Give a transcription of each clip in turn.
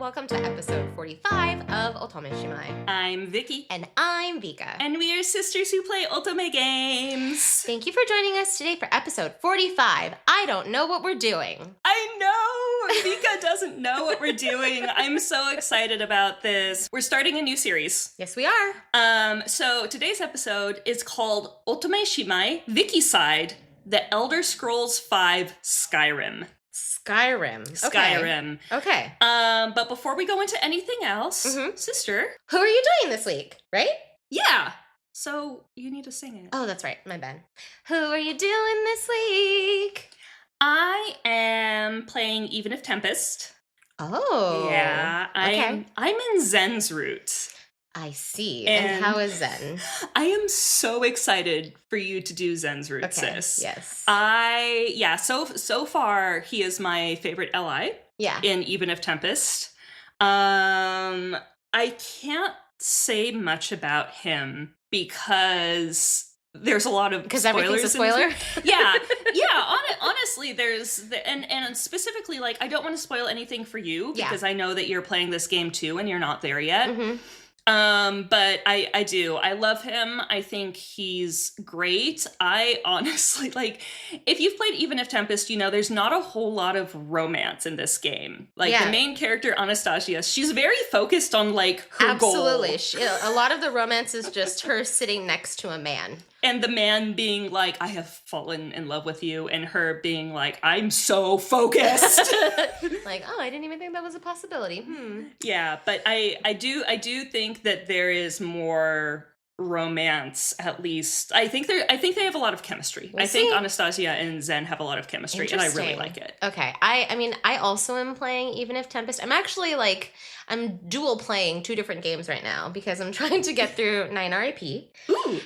welcome to episode 45 of Otome Shimai. I'm Vicky. And I'm Vika. And we are sisters who play Otome games. Thank you for joining us today for episode 45. I don't know what we're doing. I know! Vika doesn't know what we're doing. I'm so excited about this. We're starting a new series. Yes, we are. So today's episode is called Otome Shimai, Vicky's Side, The Elder Scrolls V Skyrim. Skyrim. Okay. But before we go into anything else, sister. Who are you doing this week, right? Yeah. So you need to sing it. Oh, that's right. My bad. Who are you doing this week? I am playing Even If Tempest. Oh. Yeah. I'm in Zen's route. I see. And how is Zen? I am so excited for you to do Zen's route, sis. Yes. So far he is my favorite ally. Yeah. In Even If Tempest. I can't say much about him because there's a lot of because everything's a spoiler. Yeah. Honestly, and specifically, like, I don't want to spoil anything for you because I know that you're playing this game too and you're not there yet. Mm-hmm. But I do. I love him. I think he's great. I honestly, like, if you've played Even If Tempest, you know there's not a whole lot of romance in this game. Like, the main character, Anastasia, she's very focused on, like, her goal. Absolutely. A lot of the romance is just her sitting next to a man. And the man being like, I have fallen in love with you. And her being like, I'm so focused. Like, oh, I didn't even think that was a possibility. Yeah, but I do think that there is more romance, at least. I think they have a lot of chemistry. I think Anastasia and Zen have a lot of chemistry, and I really like it. Okay. I mean, I also am playing Even If Tempest. I'm actually, like, I'm dual playing 2 different games right now because I'm trying to get through 9 R.I.P. Ooh.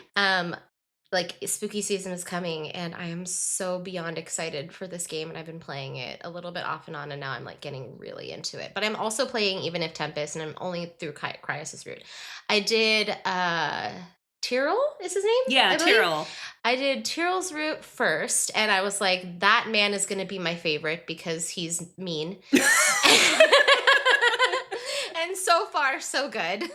Like, spooky season is coming, and I am so beyond excited for this game, and I've been playing it a little bit off and on, and now I'm, like, getting really into it. But I'm also playing Even If Tempest, and I'm only through Cryos' route. I did, Tyrell is his name? Yeah, Tyrell. I did Tyrell's route first, and I was like, that man is going to be my favorite because he's mean. And so far, so good.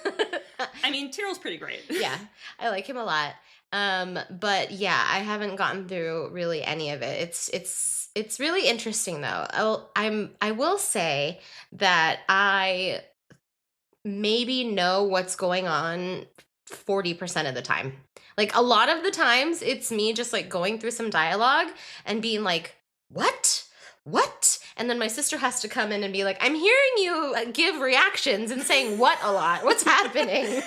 I mean, Tyrell's pretty great. Yeah, I like him a lot. But yeah, I haven't gotten through really any of it. It's really interesting though. I will say that I maybe know what's going on 40% of the time. Like, a lot of the times it's me just, like, going through some dialogue and being like, what? And then my sister has to come in and be like, I'm hearing you give reactions and saying what a lot. What's happening?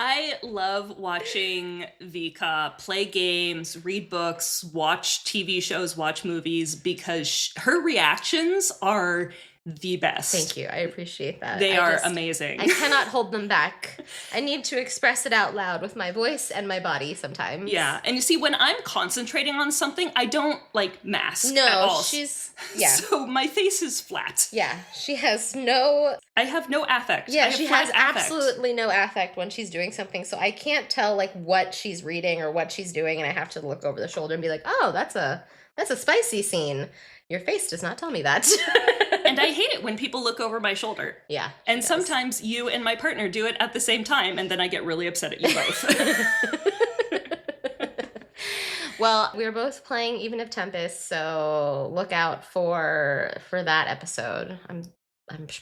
I love watching Vika play games, read books, watch TV shows, watch movies, because her reactions are the best. Thank you. I appreciate that. They are amazing. I cannot hold them back. I need to express it out loud with my voice and my body sometimes. Yeah. And you see, when I'm concentrating on something, I don't, like, mask at all. So my face is flat. Yeah. She has no... I have no affect. Yeah, she has absolutely no affect when she's doing something. So I can't tell, like, what she's reading or what she's doing, and I have to look over the shoulder and be like, oh, that's a spicy scene. Your face does not tell me that. And I hate it when people look over my shoulder. Yeah. And sometimes you and my partner do it at the same time, and then I get really upset at you both. Well, we're both playing Even If Tempest, so look out for that episode. I'm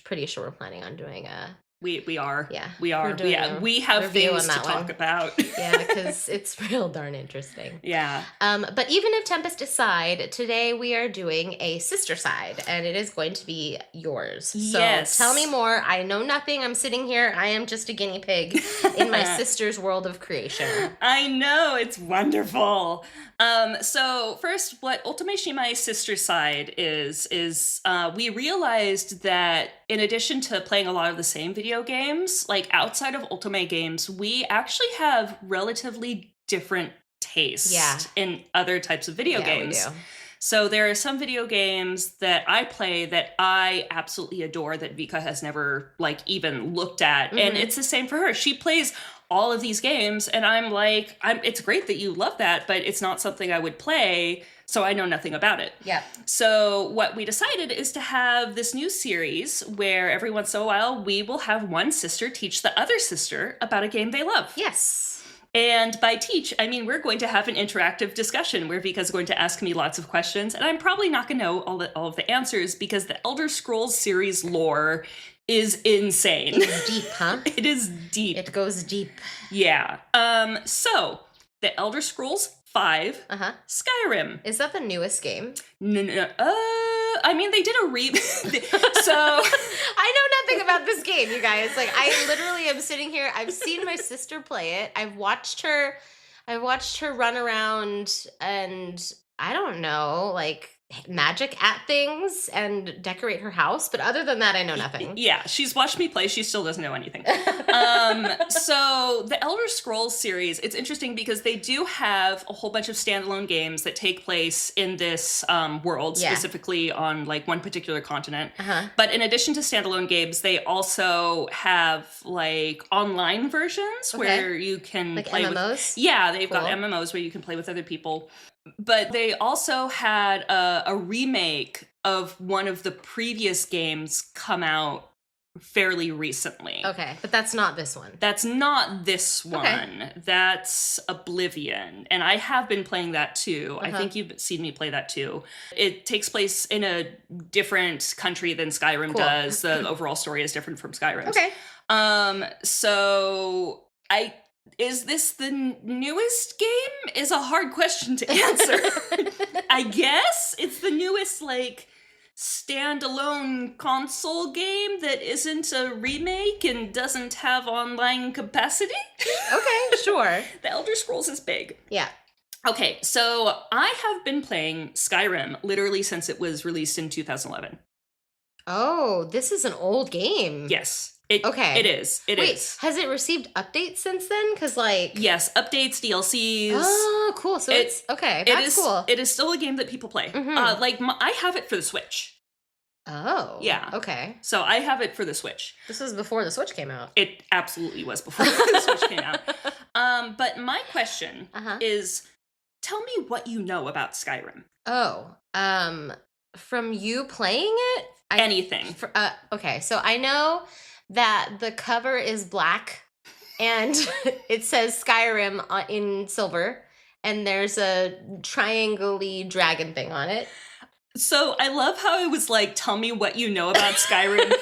pretty sure we're planning on doing a... We are. Yeah. We are. Yeah. We have things to talk about. Yeah, because it's real darn interesting. Yeah. But Even If Tempest aside, today we are doing a sister side, and it is going to be yours. So tell me more. I know nothing. I'm sitting here. I am just a guinea pig in my sister's world of creation. I know. It's wonderful. So first, what Otome Shimai's sister side is we realized that in addition to playing a lot of the same video games, like, outside of Otome games, we actually have relatively different tastes in other types of video games. We do. So there are some video games that I play that I absolutely adore that Vika has never, like, even looked at. Mm-hmm. And it's the same for her. She plays all of these games, and I'm like, it's great that you love that, but it's not something I would play, so I know nothing about it. Yeah. So what we decided is to have this new series where every once in a while we will have one sister teach the other sister about a game they love. Yes. And by teach, I mean we're going to have an interactive discussion where Vika's going to ask me lots of questions, and I'm probably not going to know all of the answers because the Elder Scrolls series lore is insane. It's deep, huh? It is deep. It goes deep. Yeah. So, the Elder Scrolls 5, Skyrim. Is that the newest game? No. I mean, they did a so I know nothing about this game, you guys. Like, I literally am sitting here. I've seen my sister play it. I've watched her run around and I don't know, like magic at things and decorate her house, but other than that I know nothing. Yeah, she's watched me play, she still doesn't know anything. So the Elder Scrolls series, it's interesting because they do have a whole bunch of standalone games that take place in this world, specifically on like one particular continent. But in addition to standalone games, they also have like online versions where you can like play MMOs? They've got MMOs where you can play with other people. But they also had a remake of one of the previous games come out fairly recently. Okay, but that's not this one. That's not this one. Okay. That's Oblivion. And I have been playing that too. I think you've seen me play that too. It takes place in a different country than Skyrim does. The overall story is different from Skyrim's. Okay. Is this the newest game? Is a hard question to answer. I guess it's the newest, like, standalone console game that isn't a remake and doesn't have online capacity. Okay, sure. The Elder Scrolls is big. Yeah. Okay, so I have been playing Skyrim literally since it was released in 2011. Oh, this is an old game. Yes. It is. Wait, has it received updates since then? Because, like... Yes, updates, DLCs. Oh, cool. So it's... Okay, that's cool. It is still a game that people play. I have it for the Switch. Oh. Yeah. Okay. So I have it for the Switch. This was before the Switch came out. It absolutely was before the Switch came out. But my question is, tell me what you know about Skyrim. Oh. From you playing it? Anything. Okay, so I know that the cover is black and it says Skyrim in silver and there's a triangle-y dragon thing on it. So I love how it was like, tell me what you know about Skyrim,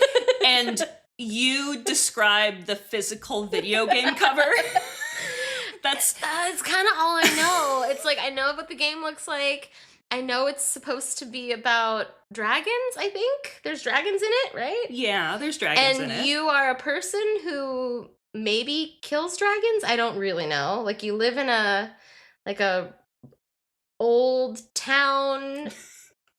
and you described the physical video game cover. That's kind of all I know. It's like, I know what the game looks like. I know it's supposed to be about dragons, I think. There's dragons in it, right? Yeah, there's dragons in it. And you are a person who maybe kills dragons? I don't really know. Like, you live in a old town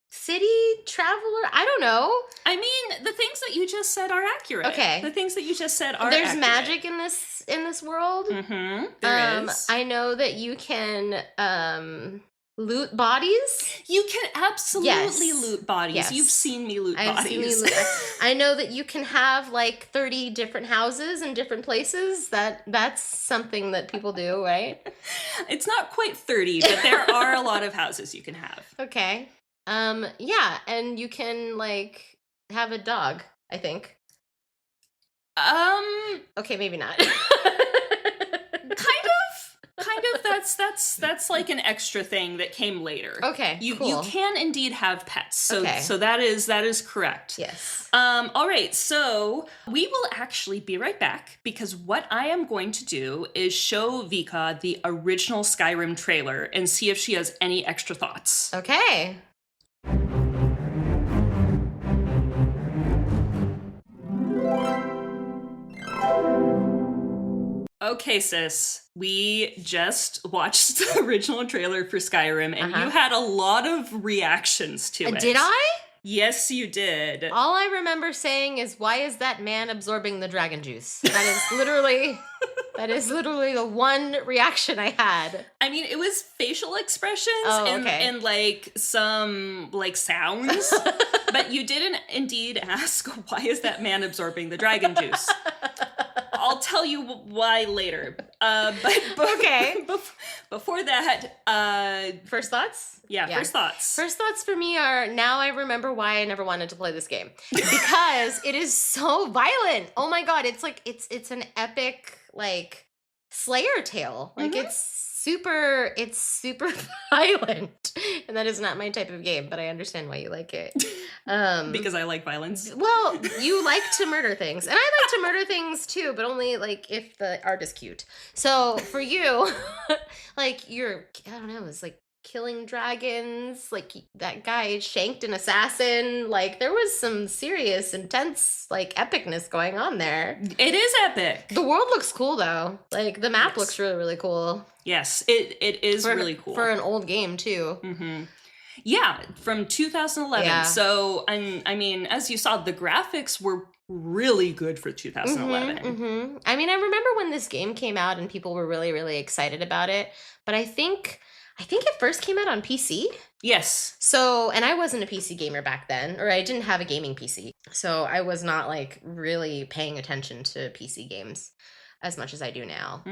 city traveler? I don't know. I mean, the things that you just said are accurate. Okay. The things that you just said are There's accurate. magic in this world. Mm-hmm. There is. I know that you can... loot bodies? You can absolutely loot bodies. Yes. You've seen me loot bodies. I know that you can have like 30 different houses in different places. That's something that people do, right? It's not quite 30, but there are a lot of houses you can have. Okay. Yeah, and you can like have a dog, I think. Okay, maybe not. Kind of. That's like an extra thing that came later. Okay, you cool. You can indeed have pets. So that is correct. Yes. All right. So we will actually be right back because what I am going to do is show Vika the original Skyrim trailer and see if she has any extra thoughts. Okay. Okay, sis, we just watched the original trailer for Skyrim, and you had a lot of reactions to it. Did I? Yes, you did. All I remember saying is, why is that man absorbing the dragon juice? That is literally the one reaction I had. I mean, it was facial expressions and like some like sounds, but you didn't indeed ask, why is that man absorbing the dragon juice? I'll tell you why later. Okay. Before that, first thoughts? Yeah, first thoughts. First thoughts for me are, now I remember why I never wanted to play this game. Because it is so violent. Oh my god, it's like, it's an epic, like, Slayer tale. Like, it's super violent. And that is not my type of game, but I understand why you like it. Because I like violence. Well, you like to murder things. And I like to murder things too, but only, like, if the art is cute. So, for you, like, I don't know, it's like, killing dragons, like that guy shanked an assassin, like there was some serious intense like epicness going on there. It is epic. The world looks cool though, like the map looks really, really cool. Yes, it is really cool for an old game too. Yeah, from 2011. Yeah. So I mean, as you saw, the graphics were really good for 2011. I mean, I remember when this game came out and people were really, really excited about it, but I think it first came out on PC. Yes. So, and I wasn't a PC gamer back then, or I didn't have a gaming PC. So I was not like really paying attention to PC games as much as I do now.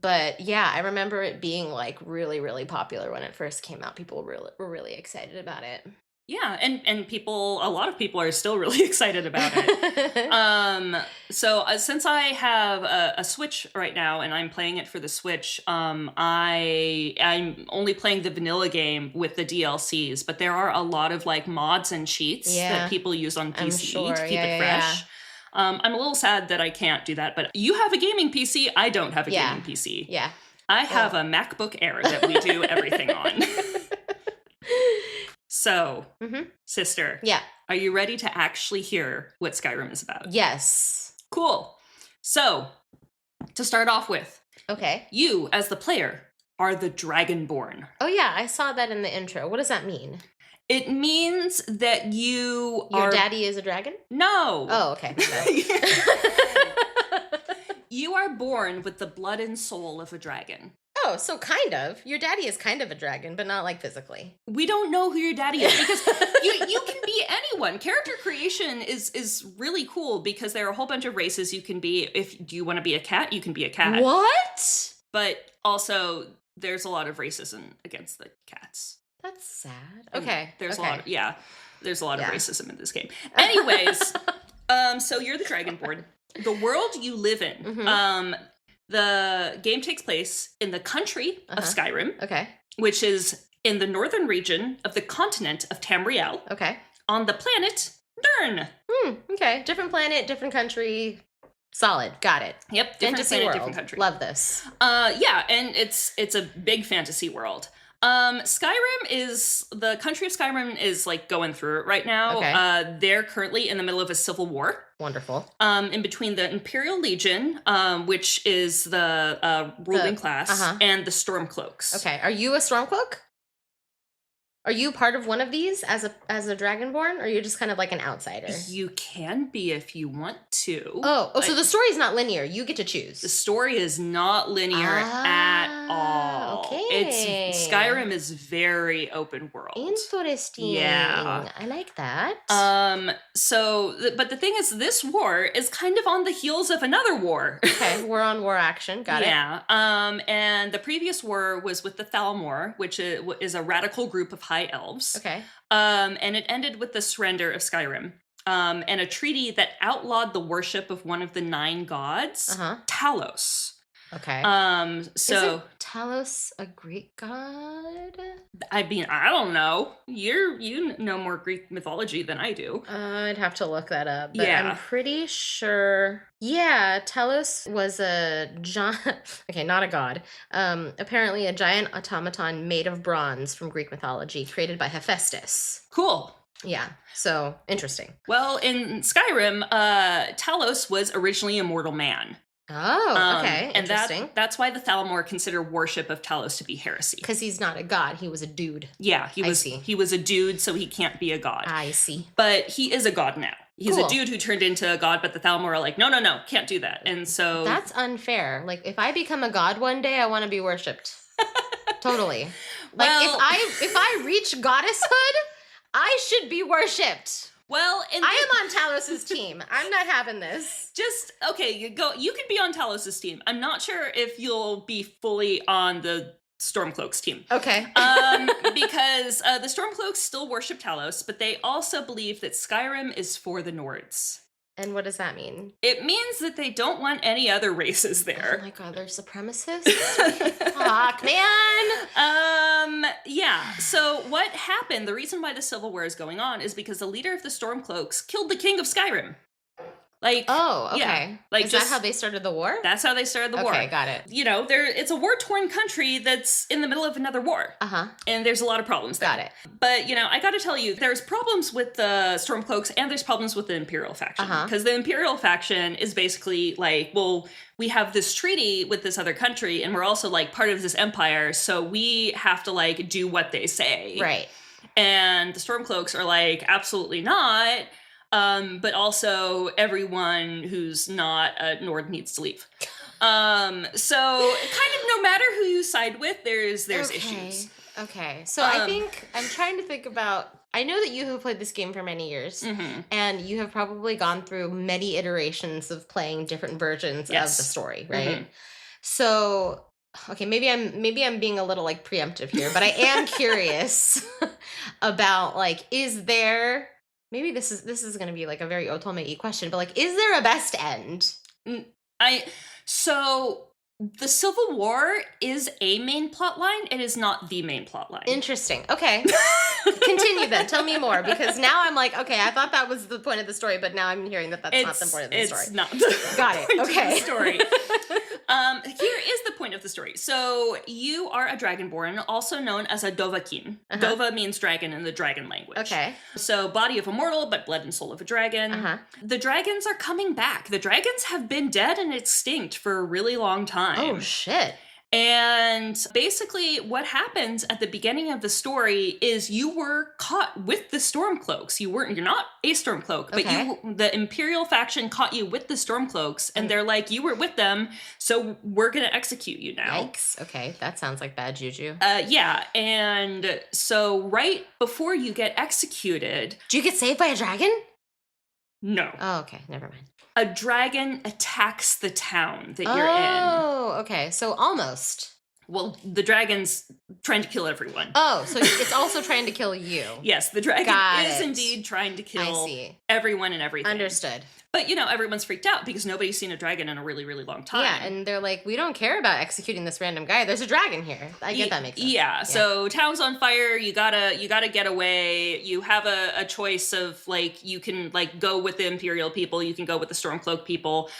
But yeah, I remember it being like really, really popular when it first came out. People were really excited about it. Yeah, and a lot of people are still really excited about it. So since I have a Switch right now and I'm playing it for the Switch, I'm only playing the vanilla game with the DLCs, but there are a lot of like mods and cheats that people use on PC to keep it fresh. I'm a little sad that I can't do that, but you have a gaming PC, I don't have a gaming PC. Yeah. I have a MacBook Air that we do everything on. So, sister, are you ready to actually hear what Skyrim is about? Yes. Cool. So, to start off with, you, as the player, are the Dragonborn. Oh yeah, I saw that in the intro. What does that mean? It means that your daddy is a dragon? No. Oh, okay. You are born with the blood and soul of a dragon. Oh, so kind of. Your daddy is kind of a dragon, but not like physically. We don't know who your daddy is because you can be anyone. Character creation is really cool because there are a whole bunch of races you can be. Do you want to be a cat, you can be a cat. What? But also there's a lot of racism against the cats. That's sad. Okay. There's a lot of racism in this game. Anyways, so you're the Dragonborn. The world you live in. The game takes place in the country of Skyrim, which is in the northern region of the continent of Tamriel, on the planet Dern. Okay, different planet, different country. Solid, got it. Yep, different fantasy planet, world. Different country. Love this. Yeah, and it's a big fantasy world. The country of Skyrim is like going through it right now. They're currently in the middle of a civil war. Wonderful. In between the Imperial Legion, which is the ruling class, and the Stormcloaks. Okay, are you a Stormcloak? Are you part of one of these as a Dragonborn, or are you just kind of like an outsider? You can be if you want to. So the story is not linear. You get to choose. The story is not linear at all. Okay. Skyrim is very open world. Interesting. Yeah. I like that. But the thing is, this war is kind of on the heels of another war. Okay, we're on war action. Got it. Yeah. And the previous war was with the Thalmor, which is a radical group of high elves. Okay. And it ended with the surrender of Skyrim. And a treaty that outlawed the worship of one of the 9 gods, Talos. Okay. So isn't Talos a Greek god? I mean, I don't know. You know more Greek mythology than I do. I'd have to look that up. But I'm pretty sure. Yeah, Talos was a giant. Okay, not a god. Apparently, a giant automaton made of bronze from Greek mythology, created by Hephaestus. Cool. Yeah. So interesting. Well, in Skyrim, Talos was originally a mortal man. Oh, okay. And interesting. That's why the Thalmor consider worship of Talos to be heresy. Because he's not a god. He was a dude. Yeah, he was a dude, so he can't be a god. I see. But he is a god now. He's a dude who turned into a god, but the Thalmor are like, no, can't do that. And so that's unfair. Like, if I become a god one day, I want to be worshipped. Totally. Like, if I reach goddesshood, I should be worshipped. Well, and I am on Talos's team. I'm not having this. Just okay, you can be on Talos's team. I'm not sure if you'll be fully on the Stormcloaks team. Okay. Because the Stormcloaks still worship Talos, but they also believe that Skyrim is for the Nords. And what does that mean? It means that they don't want any other races there. Oh my god, they're supremacists? Fuck, man! Yeah. So what happened, the reason why the Civil War is going on is because the leader of the Stormcloaks killed the king of Skyrim. Like, oh, okay. Yeah, like is that how they started the war? That's how they started the war. Okay, got it. You know, it's a war-torn country that's in the middle of another war. Uh-huh. And there's a lot of problems there. Got it. But, you know, I gotta tell you, there's problems with the Stormcloaks and there's problems with the Imperial faction. Because the Imperial faction is basically like, well, we have this treaty with this other country and we're also like part of this empire, so we have to like do what they say. Right. And the Stormcloaks are like, absolutely not. But also everyone who's not a Nord needs to leave. So kind of no matter who you side with, there's issues. Okay. So I think I'm trying to think about, I know that you have played this game for many years, and you have probably gone through many iterations of playing different versions of the story, right? So, okay, maybe I'm being a little like preemptive here, but I am curious about like, is there, maybe this is going to be like a very Otome-y question, but like, is there a best end? So the Civil War is a main plot line. It is not the main plot line. Interesting. Okay. Continue then. Tell me more, because now I'm like, okay, I thought that was the point of the story, but now I'm hearing that that's not the point of the story. It's not. Got it. Okay. Story. Here is the point of the story. So you are a dragonborn, also known as a Dovahkiin. Dova means dragon in the dragon language. Okay. So body of a mortal, but blood and soul of a dragon. The dragons are coming back. The dragons have been dead and extinct for a really long time. Oh, shit. And basically what happens at the beginning of the story is you were caught with the Stormcloaks. You're not a Stormcloak, but the Imperial faction caught you with the Stormcloaks, and they're like, you were with them, so we're going to execute you now. Yikes. Okay, that sounds like bad juju. Yeah, and so right before you get executed... Do you get saved by a dragon? No. Oh, okay, never mind. A dragon attacks the town that you're in. Oh, okay. So almost. Well, the dragon's trying to kill everyone. Oh, so it's also trying to kill you. Yes, the dragon is indeed trying to kill everyone and everything. Understood. But, you know, everyone's freaked out because nobody's seen a dragon in a really, really long time. Yeah, and they're like, we don't care about executing this random guy. There's a dragon here. I get that makes sense. Yeah, so town's on fire. You gotta get away. You have a choice of, like, you can, like, go with the Imperial people. You can go with the Stormcloak people.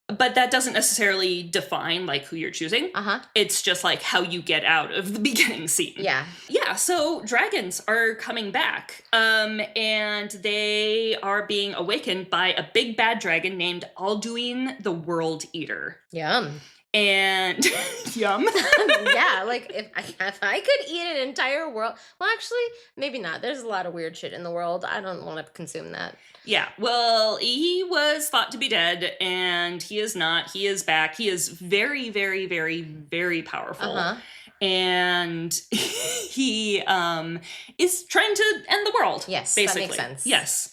But that doesn't necessarily define, like, who you're choosing. It's just, like, how you get out of the beginning scene. Yeah. Yeah, so dragons are coming back. And they are being awakened by a big bad dragon named Alduin the World Eater. Yum. And yum. Yeah, like if I could eat an entire world. Well, actually, maybe not. There's a lot of weird shit in the world. I don't want to consume that. Yeah, well, he was thought to be dead, and he is not. He is back. He is very, very, very, very powerful. And he is trying to end the world. Yes, basically. that makes sense. Yes.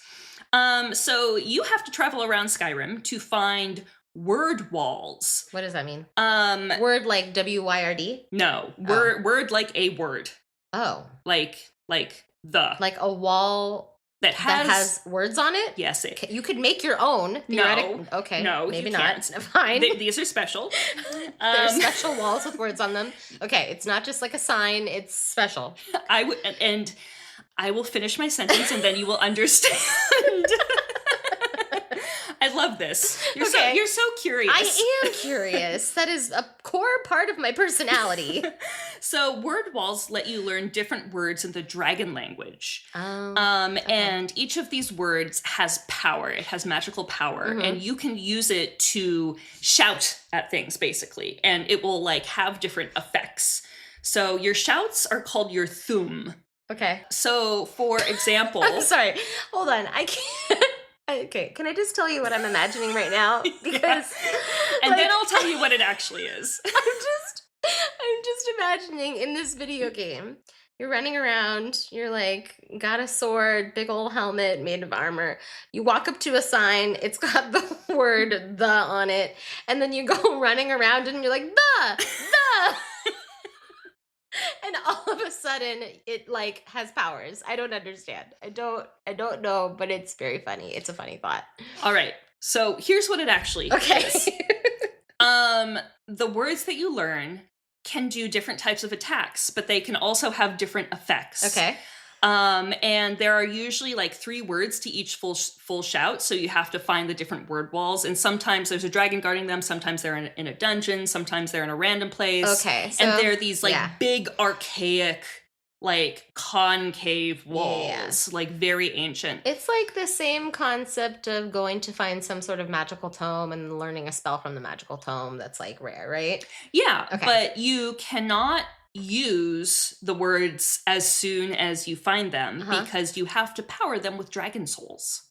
So you have to travel around Skyrim to find word walls. What does that mean? Word like W-Y-R-D? No. Word like a word. Oh. Like the. Like a wall that has words on it? Yes. You could make your own. No. Okay. No, maybe you not. Can't. Fine. These are special. They're special walls with words on them. Okay, it's not just like a sign, it's special. I will finish my sentence and then you will understand. I love this. You're so curious. I am curious. That is a core part of my personality. So word walls let you learn different words in the dragon language. And each of these words has power. It has magical power. And you can use it to shout at things, basically. And it will like have different effects. So your shouts are called your thum. Okay. So for example... I'm sorry. Hold on. I can't... Okay, can I just tell you what I'm imagining right now? Because, and then I'll tell you what it actually is. I'm just imagining in this video game, You're running around. You're like, got a sword, big old helmet made of armor. You walk up to a sign. It's got the word "the" on it. And then you go running around and you're like, the. And all of a sudden it like has powers. I don't understand. I don't know, but it's very funny. It's a funny thought. All right. So here's what it actually is. The words that you learn can do different types of attacks, but they can also have different effects. Okay. And there are usually like 3 words to each full shout, so you have to find the different word walls. And sometimes there's a dragon guarding them. Sometimes they're in a dungeon. Sometimes they're in a random place. Okay, so, and they're these like big archaic, like concave walls, like very ancient. It's like the same concept of going to find some sort of magical tome and learning a spell from the magical tome that's like rare, right? Yeah, but you cannot use the words as soon as you find them because you have to power them with dragon souls.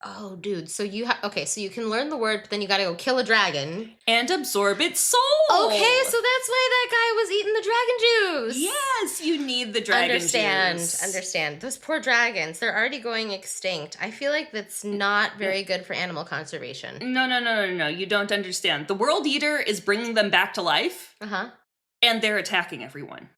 Oh, dude. So so you can learn the word, but then you gotta go kill a dragon. And absorb its soul. Okay, so that's why that guy was eating the dragon juice. Yes, you need the dragon juice. Understand. Those poor dragons, they're already going extinct. I feel like that's not very good for animal conservation. No. You don't understand. The World Eater is bringing them back to life. And they're attacking everyone.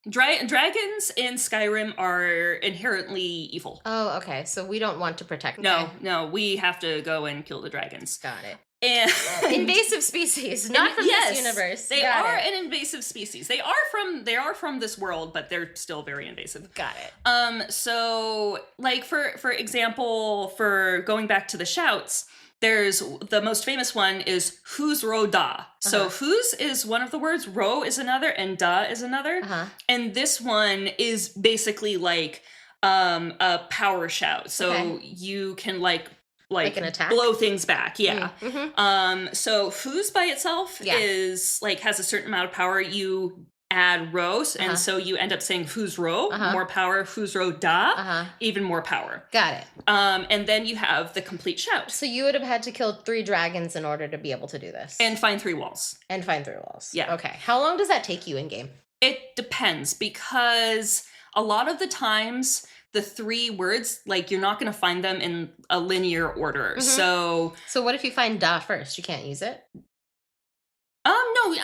Dragons in Skyrim are inherently evil. Oh, okay. So we don't want to protect them. No. We have to go and kill the dragons. Got it. And invasive species, not from this universe. They are an invasive species. They are from this world, but they're still very invasive. Got it. So like for example, for going back to the shouts, there's the most famous one is who's ro da. So who's is one of the words, ro is another, and da is another. And this one is basically like a power shout. So you can like an attack? Blow things back. Yeah. So who's by itself is like has a certain amount of power. You add ro, and so you end up saying who's ro, more power, who's ro da, even more power. Got it. And then you have the complete shout. So you would have had to kill 3 dragons in order to be able to do this. And find 3 walls. Yeah. Okay. How long does that take you in game? It depends, because a lot of the times the 3 words, like you're not going to find them in a linear order. So what if you find da first? You can't use it? No,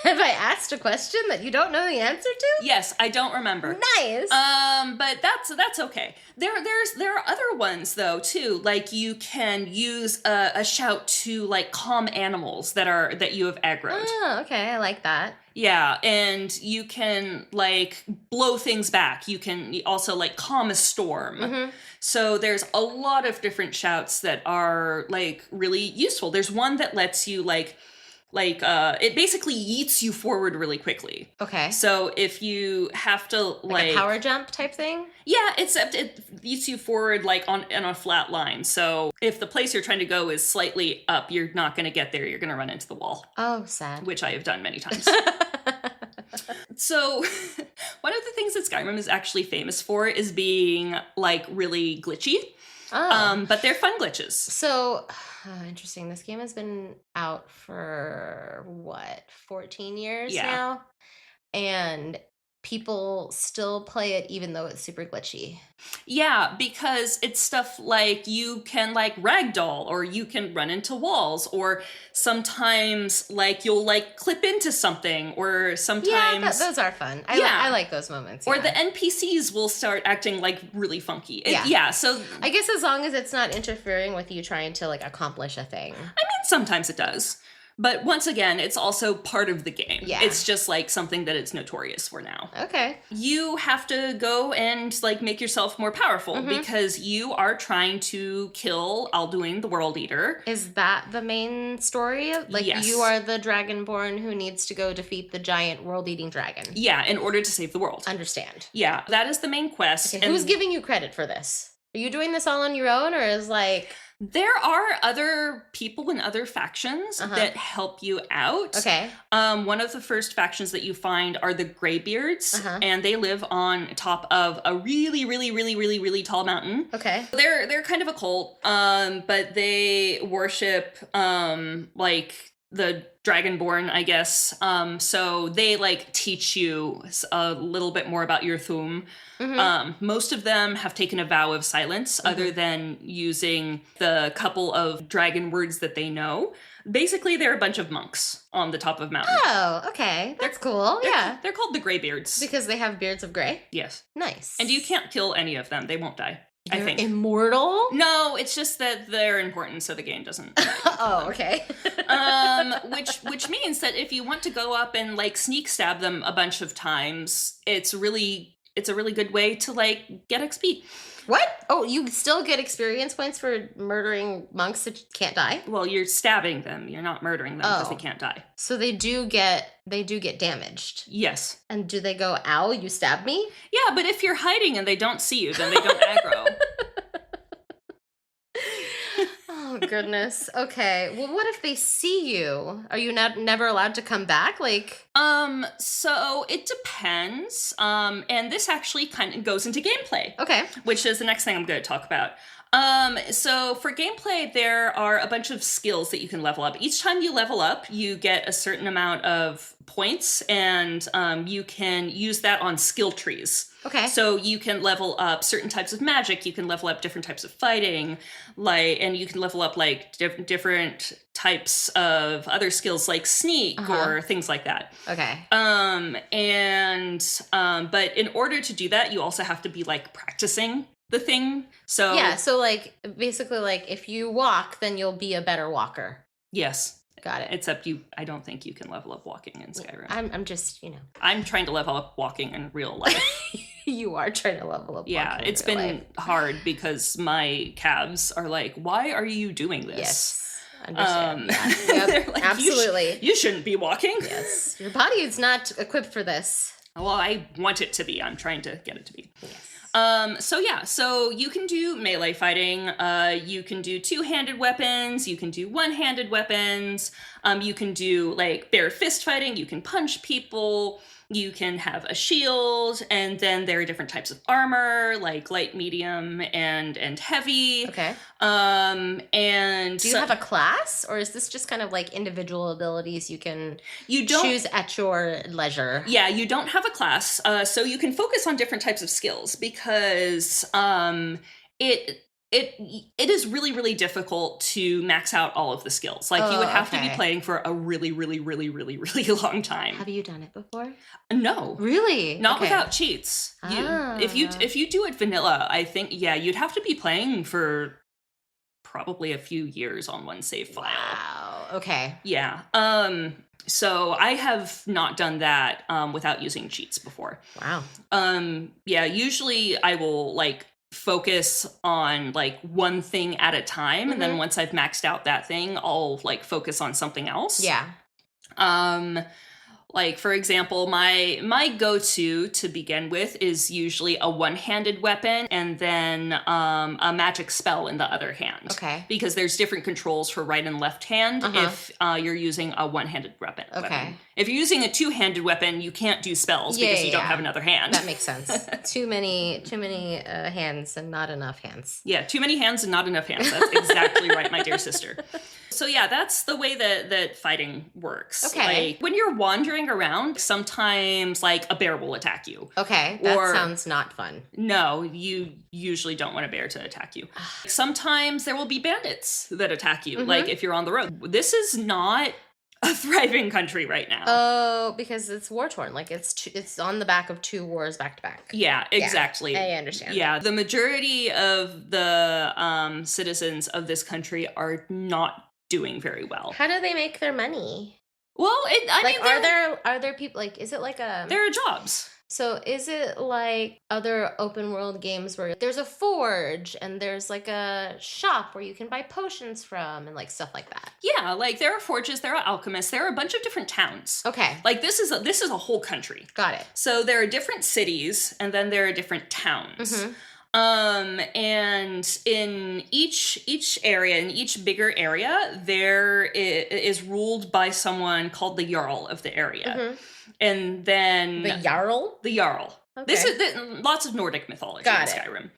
Have I asked a question that you don't know the answer to? Yes, I don't remember. Nice. But that's okay. There are other ones though too. Like you can use a shout to like calm animals that you have aggroed. Oh, okay, I like that. Yeah, and you can like blow things back. You can also like calm a storm. So there's a lot of different shouts that are like really useful. There's one that lets you like it basically yeets you forward really quickly. Okay. So if you have to like a power jump type thing? Yeah, except it yeets you forward like on a flat line. So if the place you're trying to go is slightly up, you're not going to get there. You're going to run into the wall. Oh, sad. Which I have done many times. So one of the things that Skyrim is actually famous for is being like really glitchy. But they're fun glitches. So, interesting. This game has been out for, 14 years now? And people still play it even though it's super glitchy. Yeah, because it's stuff like you can like ragdoll, or you can run into walls, or sometimes like you'll like clip into something, or sometimes those are fun. I like those moments. Or the NPCs will start acting like really funky. So I guess as long as it's not interfering with you trying to like accomplish a thing. I mean, sometimes it does. But once again, it's also part of the game. Yeah. It's just like something that it's notorious for now. Okay. You have to go and like make yourself more powerful because you are trying to kill Alduin, the World Eater. Is that the main story? Like you are the Dragonborn who needs to go defeat the giant world-eating dragon. Yeah, in order to save the world. Understand. Yeah, that is the main quest. Okay, who's giving you credit for this? Are you doing this all on your own, or is like... There are other people in other factions that help you out. Okay. One of the first factions that you find are the Greybeards, and they live on top of a really, really, really, really, really tall mountain. Okay. They're kind of a cult, but they worship like the Dragonborn, I guess. So they like teach you a little bit more about your Thum. Most of them have taken a vow of silence, other than using the couple of dragon words that they know. Basically, they're a bunch of monks on the top of a mountain. Oh, okay. That's cool. Yeah. They're called the Greybeards. Because they have beards of gray? Yes. Nice. And you can't kill any of them. They won't die. They're I think. Immortal? No, it's just that they're important, so the game doesn't. Oh, okay. Which means that if you want to go up and like sneak stab them a bunch of times, it's a really good way to like get XP. What? Oh, you still get experience points for murdering monks that can't die? Well, you're stabbing them. You're not murdering them because they can't die. So they do get damaged. Yes. And do they go, ow, you stabbed me? Yeah, but if you're hiding and they don't see you, then they don't aggro. Oh, goodness. Okay. Well, what if they see you? Are you never allowed to come back? Like, so it depends. And this actually kind of goes into gameplay. Okay. Which is the next thing I'm going to talk about. So for gameplay, there are a bunch of skills that you can level up. Each time you level up, you get a certain amount of points, and you can use that on skill trees. Okay. So you can level up certain types of magic, you can level up different types of fighting, and you can level up like different types of other skills like sneak or things like that. Okay. But in order to do that, you also have to be like practicing the thing. So yeah, so like basically like if you walk, then you'll be a better walker. Yes. Got it. Except I don't think you can level up walking in Skyrim. I'm just, I'm trying to level up walking in real life. You are trying to level up walking. Yeah, it's been hard because my calves are like, why are you doing this? Yes. Understand. Yep, like, absolutely. You shouldn't be walking. Yes. Your body is not equipped for this. Well, I want it to be. I'm trying to get it to be. Yes. So you can do melee fighting, you can do two-handed weapons, you can do one-handed weapons, you can do like bare fist fighting, you can punch people, you can have a shield, and then there are different types of armor, like light, medium, and heavy. Okay. And do you have a class, or is this just kind of like individual abilities you don't choose at your leisure? Yeah, you don't have a class, so you can focus on different types of skills because it is really, really difficult to max out all of the skills. Like, you would have to be playing for a really, really, really, really, really long time. Have you done it before? No. Really? Not without cheats. If you do it vanilla, I think, you'd have to be playing for probably a few years on one save file. Wow. Okay. Yeah. So I have not done that without using cheats before. Wow. Usually I will like focus on like one thing at a time, and then once I've maxed out that thing, I'll like focus on something else. Yeah. Like, for example, my go-to to begin with is usually a one-handed weapon and then a magic spell in the other hand. Okay. Because there's different controls for right and left hand if you're using a one-handed weapon. Okay. If you're using a two-handed weapon, you can't do spells because you don't have another hand. That makes sense. Too many hands and not enough hands. Yeah, too many hands and not enough hands. That's exactly right, my dear sister. So yeah, that's the way that fighting works. Okay. Like, when you're wandering around, sometimes like a bear will attack you. Okay, that sounds not fun. No, you usually don't want a bear to attack you. Sometimes there will be bandits that attack you, like if you're on the road. This is not a thriving country right now. Oh, because it's war-torn. Like, it's on the back of two wars back to back. Yeah, exactly. Yeah, I understand. Yeah, the majority of the citizens of this country are not doing very well. How do they make their money? Well, are there people, like, is it like there are jobs. So is it like other open world games where there's a forge and there's like a shop where you can buy potions from and like stuff like that? Yeah, like there are forges, there are alchemists, there are a bunch of different towns. Okay. Like this is a whole country. Got it. So there are different cities and then there are different towns. And in each area, in each bigger area, there is ruled by someone called the Jarl of the area. And then The Jarl? The Jarl. Okay. Lots of Nordic mythology in Skyrim.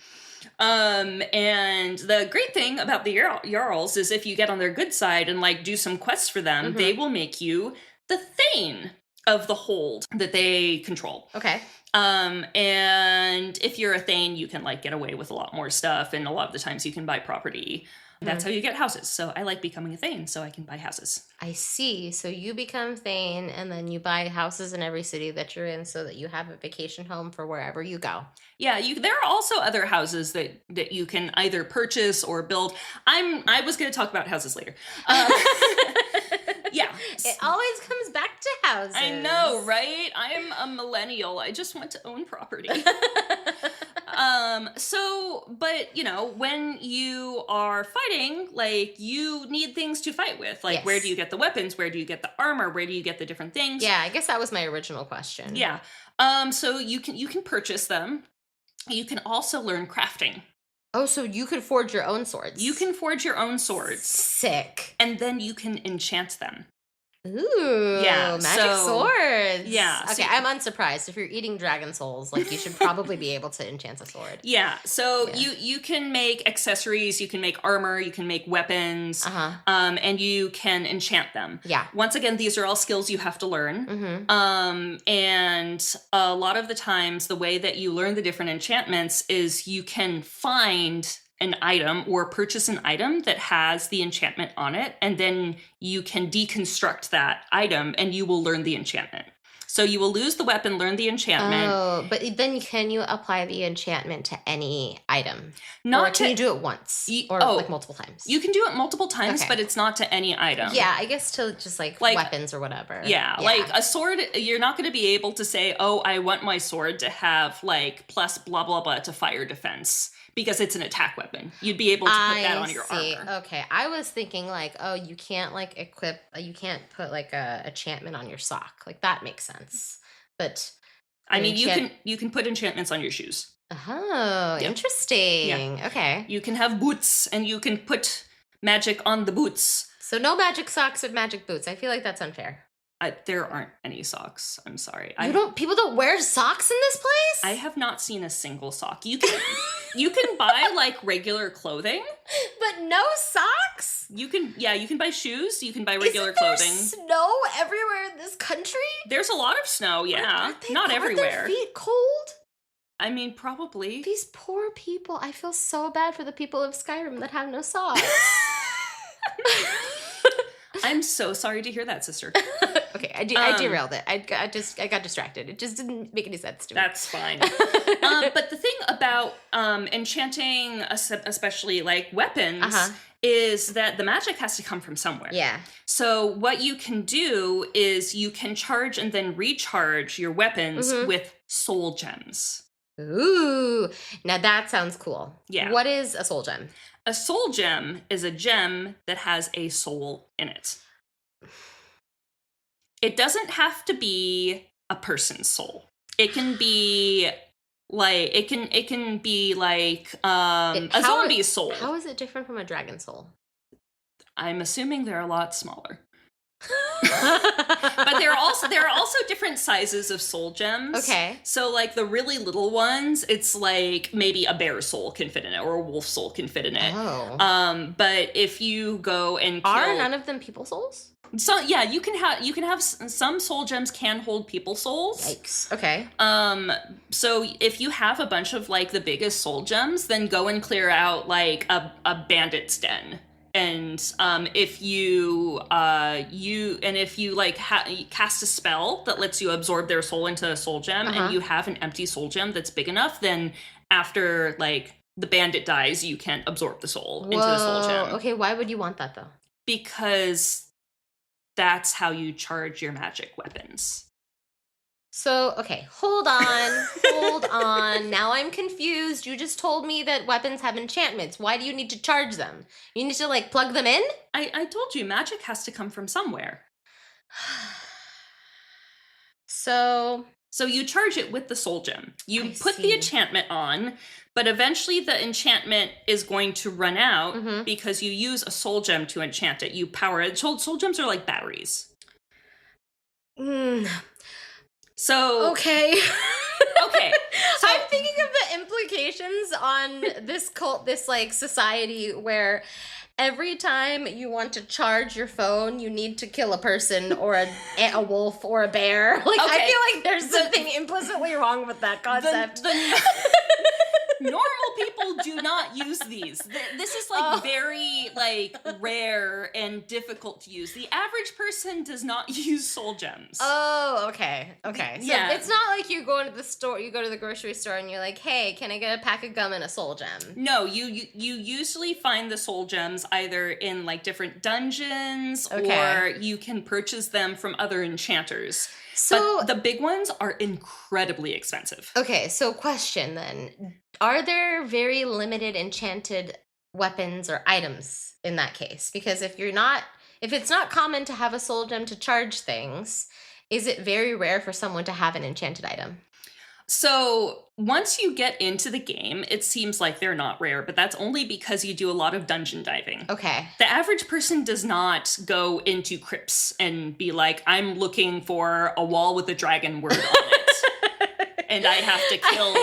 And the great thing about the Jarls is if you get on their good side and like do some quests for them, they will make you the Thane of the hold that they control. Okay. And if you're a Thane, you can like get away with a lot more stuff, and a lot of the times you can buy property. That's how you get houses. So I like becoming a Thane so I can buy houses. I see. So you become Thane and then you buy houses in every city that you're in so that you have a vacation home for wherever you go. Yeah, there are also other houses that you can either purchase or build. I was going to talk about houses later. Yeah. It always comes back to houses. I know, right? I am a millennial. I just want to own property. But you know, when you are fighting, like you need things to fight with. Like, where do you get the weapons? Where do you get the armor? Where do you get the different things? Yeah, I guess that was my original question. Yeah. So you can purchase them. You can also learn crafting. Oh, so you could forge your own swords. You can forge your own swords. Sick. And then you can enchant them. Ooh, yeah, magic swords. Yeah. Okay, I'm unsurprised. If you're eating dragon souls, like you should probably be able to enchant a sword. Yeah, so you can make accessories, you can make armor, you can make weapons, and you can enchant them. Yeah. Once again, these are all skills you have to learn. And a lot of the times, the way that you learn the different enchantments is you can find an item or purchase an item that has the enchantment on it, and then you can deconstruct that item and you will learn the enchantment. So you will lose the weapon, learn the enchantment. Oh, but then can you apply the enchantment to any item? Or can you do it once? Like multiple times? You can do it multiple times, but it's not to any item. Yeah, I guess to just like weapons or whatever. Yeah, like a sword, you're not going to be able to say, oh, I want my sword to have like plus blah, blah, blah to fire defense. Because it's an attack weapon. You'd be able to put that on your armor. Okay. I was thinking like, oh, you can't like you can't put like a enchantment on your sock. Like that makes sense. But I mean, you can put enchantments on your shoes. Oh, interesting. Yeah. Okay. You can have boots and you can put magic on the boots. So no magic socks but magic boots. I feel like that's unfair. There aren't any socks. I'm sorry. People don't wear socks in this place? I have not seen a single sock. You can buy like regular clothing, but no socks? You can buy shoes, you can buy regular clothing. Snow everywhere in this country? There's a lot of snow, yeah. Not everywhere. Are their feet cold? I mean, probably. These poor people. I feel so bad for the people of Skyrim that have no socks. I'm so sorry to hear that, sister. Okay, I derailed it. I got distracted. It just didn't make any sense to me. That's fine. But the thing about enchanting, especially like weapons, is that the magic has to come from somewhere. Yeah. So what you can do is you can charge and then recharge your weapons with soul gems. Ooh, now that sounds cool. Yeah. What is a soul gem? A soul gem is a gem that has a soul in it. It doesn't have to be a person's soul. It can be like a zombie's soul. How is it different from a dragon soul? I'm assuming they're a lot smaller. But there are also different sizes of soul gems. Okay. So like the really little ones, it's like maybe a bear soul can fit in it or a wolf soul can fit in it. Oh. But if you go and kill... Are none of them people souls? So yeah, you can have some soul gems can hold people souls. Yikes. Okay. So if you have a bunch of like the biggest soul gems, then go and clear out like a bandit's den. And if you like cast a spell that lets you absorb their soul into a soul gem, and you have an empty soul gem that's big enough, then after like the bandit dies, you can absorb the soul into the soul gem. Okay, why would you want that though? Because that's how you charge your magic weapons. So, okay, hold on. Now I'm confused. You just told me that weapons have enchantments. Why do you need to charge them? You need to, like, plug them in? I told you, magic has to come from somewhere. So you charge it with the soul gem. You put the enchantment on, but eventually the enchantment is going to run out because you use a soul gem to enchant it. You power it. Soul gems are like batteries. So... Okay. Okay. I'm thinking of the implications on this cult, this like society where every time you want to charge your phone, you need to kill a person or a wolf or a bear. Like, okay. I feel like there's something implicitly wrong with that concept. Normal people do not use these. This is like very like rare and difficult to use. The average person does not use soul gems. Oh, okay. Okay. So yeah. It's not like you go into the store, you go to the grocery store and you're like, hey, can I get a pack of gum and a soul gem? No, you usually find the soul gems either in like different dungeons or you can purchase them from other enchanters. So but the big ones are incredibly expensive. Okay, so question then. Are there very limited enchanted weapons or items in that case? Because if it's not common to have a soul gem to charge things, is it very rare for someone to have an enchanted item? So once you get into the game, it seems like they're not rare, but that's only because you do a lot of dungeon diving. Okay. The average person does not go into crypts and be like, I'm looking for a wall with a dragon word on it. And I have to kill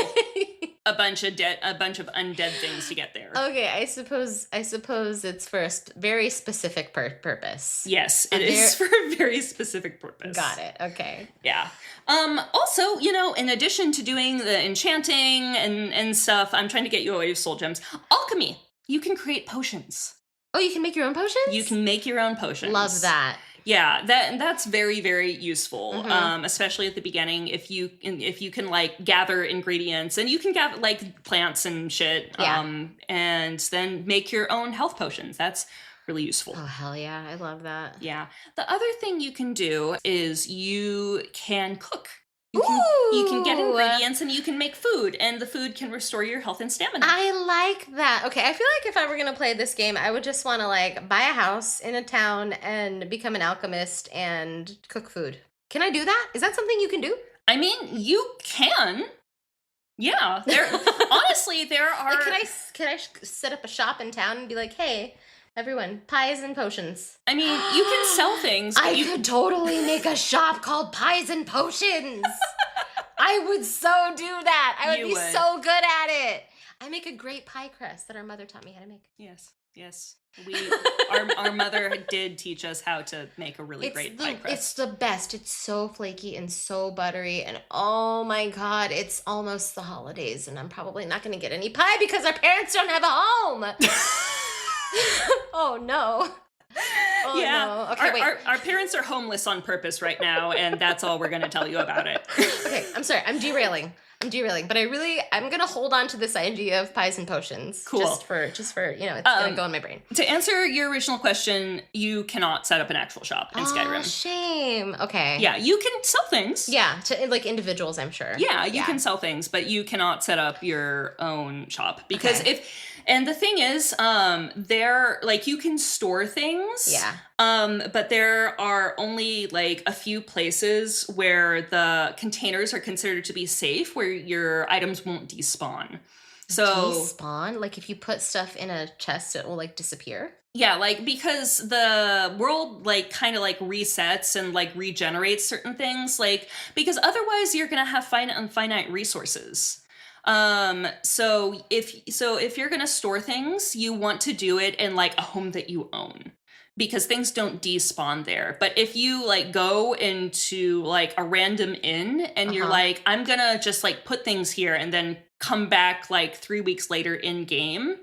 a bunch of undead things to get there. Okay, I suppose it's for a very specific purpose. Yes, it is for a very specific purpose. Got it. Okay. Yeah. Also, in addition to doing the enchanting and stuff, I'm trying to get you away with soul gems. Alchemy. You can create potions. Oh, you can make your own potions? You can make your own potions. Love that. Yeah, that's very, very useful, especially at the beginning. If you can like gather ingredients and you can gather like plants and shit, and then make your own health potions. That's really useful. Oh, hell yeah. I love that. Yeah. The other thing you can do is you can cook. You can get ingredients and you can make food, and the food can restore your health and stamina. I like that. Okay, I feel like if I were going to play this game, I would just want to like buy a house in a town and become an alchemist and cook food. Can I do that? Is that something you can do? I mean, you can. Yeah. Honestly, there are... Like, can I set up a shop in town and be like, hey... everyone, pies and potions. I mean, you can sell things. I could totally make a shop called Pies and Potions. I would so do that. I would be so good at it. I make a great pie crust that our mother taught me how to make. Yes. Our mother did teach us how to make a really great pie crust. It's the best. It's so flaky and so buttery, and oh my god, it's almost the holidays, and I'm probably not going to get any pie because our parents don't have a home. Oh no. Oh yeah. No. Okay, wait. Our parents are homeless on purpose right now, and that's all we're going to tell you about it. Okay, I'm sorry. I'm derailing. But I'm going to hold on to this idea of pies and potions. Cool. Just for it's going to go in my brain. To answer your original question, you cannot set up an actual shop in Skyrim. Shame. Okay. Yeah, you can sell things. Yeah, to like individuals, I'm sure. Yeah, you can sell things, but you cannot set up your own shop because and the thing is, you can store things. Yeah. But there are only like a few places where the containers are considered to be safe, where your items won't despawn. So despawn? Like if you put stuff in a chest, it will like disappear? Yeah, like because the world like kind of like resets and like regenerates certain things, like because otherwise you're gonna have finite resources. So if you're going to store things, you want to do it in like a home that you own because things don't despawn there. But if you like go into like a random inn and you're like, I'm going to just like put things here and then come back like 3 weeks later in game.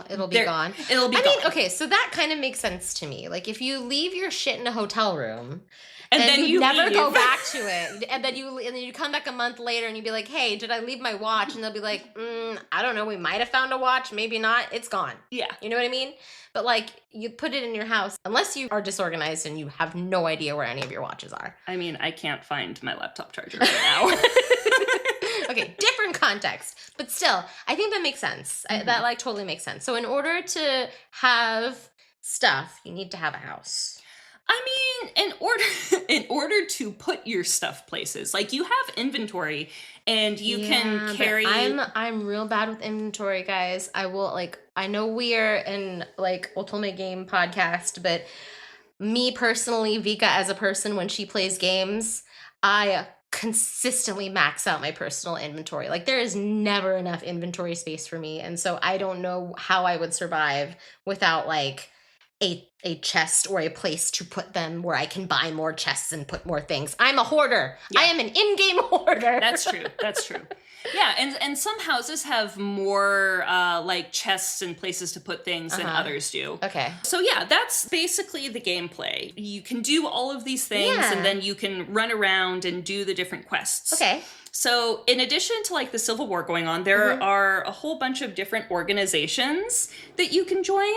It'll be gone. It'll be gone. I mean, okay, so that kind of makes sense to me. Like if you leave your shit in a hotel room, and then you never go back to it. And then you come back a month later and you'd be like, hey, did I leave my watch? And they'll be like, I don't know. We might have found a watch. Maybe not. It's gone. Yeah. You know what I mean? But like you put it in your house, unless you are disorganized and you have no idea where any of your watches are. I mean, I can't find my laptop charger right now. Okay, different context. But still, I think that makes sense. That like totally makes sense. So in order to have stuff, you need to have a house. I mean, in order to put your stuff places, like you have inventory and you can carry. I'm real bad with inventory, guys. I know we are in like Otome Game podcast, but me personally, Vika as a person, when she plays games, I consistently max out my personal inventory. Like there is never enough inventory space for me. And so I don't know how I would survive without like a chest or a place to put them where I can buy more chests and put more things. I'm a hoarder. Yeah. I am an in-game hoarder. That's true. That's true. Yeah, and some houses have more like chests and places to put things than others do. Okay. So yeah, that's basically the gameplay. You can do all of these things and then you can run around and do the different quests. Okay. So in addition to like the Civil War going on, there are a whole bunch of different organizations that you can join.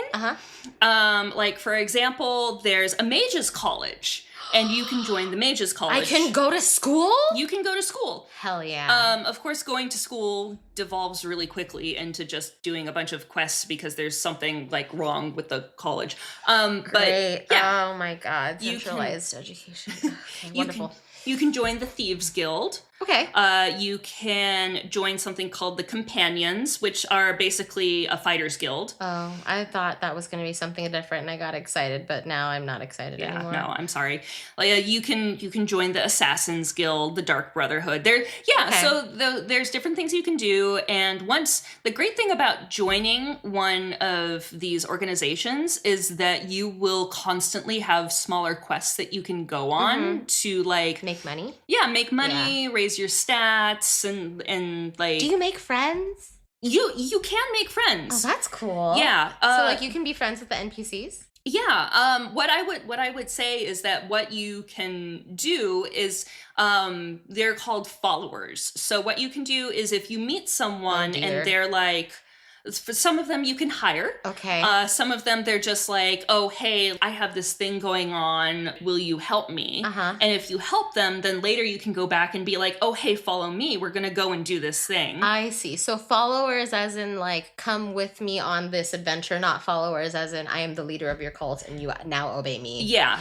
Like for example, there's a mages college. And you can join the mages college. I can go to school? You can go to school. Hell yeah. Of course, going to school devolves really quickly into just doing a bunch of quests because there's something like wrong with the college. Great. But yeah. Oh my God. Centralized education. Okay, wonderful. You can join the Thieves Guild. Okay. You can join something called the Companions, which are basically a fighters guild. Oh, I thought that was going to be something different, and I got excited, but now I'm not excited anymore. No, I'm sorry. You can join the Assassins Guild, the Dark Brotherhood. So there's different things you can do, and the great thing about joining one of these organizations is that you will constantly have smaller quests that you can go on to like make money. Yeah, make money, raise your stats, and like. Do you make friends? You can make friends. Oh, that's cool. Yeah. So like you can be friends with the NPCs? Yeah. What I would say is that what you can do is they're called followers. So what you can do is if you meet someone and they're like, for some of them you can hire. Okay. Some of them they're just like, oh, hey, I have this thing going on. Will you help me? And if you help them, then later you can go back and be like, oh, hey, follow me. We're going to go and do this thing. I see. So followers as in like, come with me on this adventure, not followers as in I am the leader of your cult and you now obey me. Yeah.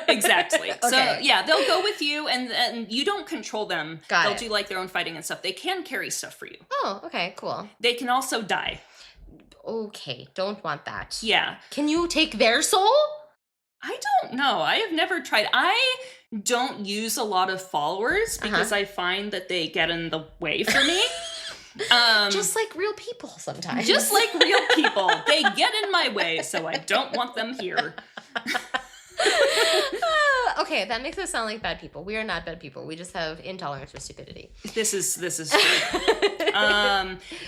Exactly. Okay. So yeah, they'll go with you and you don't control them. They'll do like their own fighting and stuff. They can carry stuff for you. Oh, okay, cool. They can also die. Okay, don't want that. Yeah. Can you take their soul? I don't know. I have never tried. I don't use a lot of followers because I find that they get in the way for me. Just like real people sometimes. Just like real people. They get in my way, so I don't want them here. Okay, that makes us sound like bad people. We are not bad people. We just have intolerance for stupidity. This is true.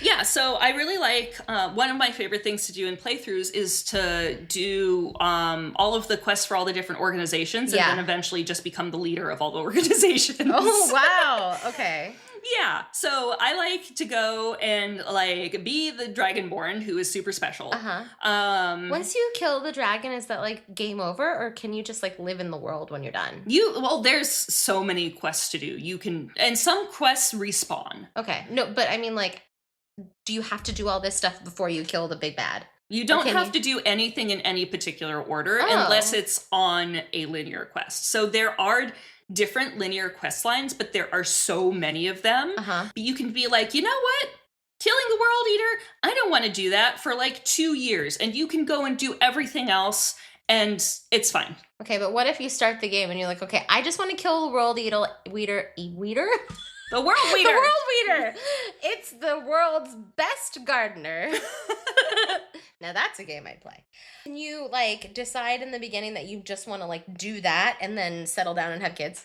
Yeah, so I really like one of my favorite things to do in playthroughs is to do all of the quests for all the different organizations and then eventually just become the leader of all the organizations. Oh, wow. Okay. Yeah, so I like to go and like be the Dragonborn who is super special. Once you kill the dragon, is that like game over, or can you just like live in the world when you're done? There's so many quests to do. You can, and some quests respawn. Okay, no, but I mean like, do you have to do all this stuff before you kill the big bad? You don't have to do anything in any particular order unless it's on a linear quest. So there are different linear quest lines, but there are so many of them. You can be like, you know what? Killing the World Eater, I don't want to do that for like 2 years. And you can go and do everything else and it's fine. Okay, but what if you start the game and you're like, okay, I just want to kill the World Eater? The World Weeder. The World Weeder. It's the world's best gardener. Now that's a game I'd play. Can you like decide in the beginning that you just want to like do that and then settle down and have kids?